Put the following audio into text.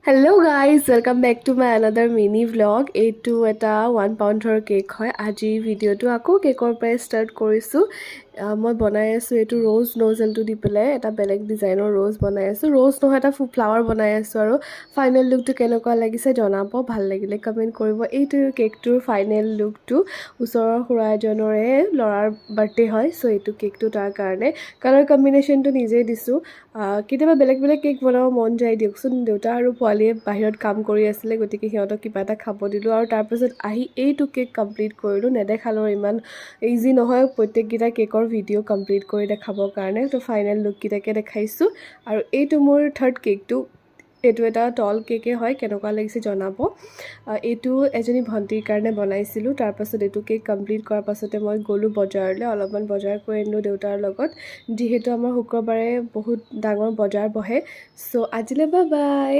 Hello' guys welcome back to my another mini vlog. এইটো এটা 1 পাউণ্ডৰ কেক হয়। আজিৰ ভিডিঅ'টো আকৌ কেকৰ পৰাই ষ্টাৰ্ট কৰিছোঁ। মই বনাই আছোঁ এইটো ৰ'জ নজেলটো দি পেলাই এটা বেলেগ ডিজাইনৰ ৰ'জ বনাই আছোঁ। ৰ'জ নহয়, এটা ফ্লাৱাৰ বনাই আছোঁ। আৰু ফাইনেল লুকটো কেনেকুৱা লাগিছে জনাব, ভাল লাগিলে কমেণ্ট কৰিব। এইটো কেকটোৰ ফাইনেল লুকটো ওচৰৰ খুৰা এজনৰে ল'ৰাৰ বাৰ্থডে হয়, চ' এইটো কেকটো তাৰ কাৰণে কালাৰ কম্বিনেশ্যনটো নিজেই দিছোঁ। কেতিয়াবা বেলেগ বেলেগ কেক বনাব মন যায় দিয়কচোন। দেউতা আৰু পোৱালীয়ে বাহিৰত কাম কৰি আছিলে, গতিকে সিহঁতক কিবা এটা খাব দিলোঁ আৰু তাৰপিছত আহি এইটো কেক কমপ্লিট কৰিলোঁ। নেদেখালোঁ, ইমান ইজি নহয় প্ৰত্যেককেইটা কেকৰ ভিডিঅ' কমপ্লিট কৰি দেখাবৰ কাৰণে। তো ফাইনেল লুককেইটাকে দেখাইছোঁ। আৰু এইটো মোৰ থাৰ্ড কেকটো। এইটো এটা টল কেকে হয়, কেনেকুৱা লাগিছে জনাব। এইটো এজনী ভণ্টিৰ কাৰণে বনাইছিলোঁ। তাৰপাছত এইটো কেক কমপ্লিট কৰাৰ পাছতে মই গ'লোঁ বজাৰলৈ, অলপমান বজাৰ কৰি আনিলোঁ দেউতাৰ লগত, যিহেতু আমাৰ শুক্ৰবাৰে বহুত ডাঙৰ বজাৰ বহে। চ' আজিলৈ বাই বাই।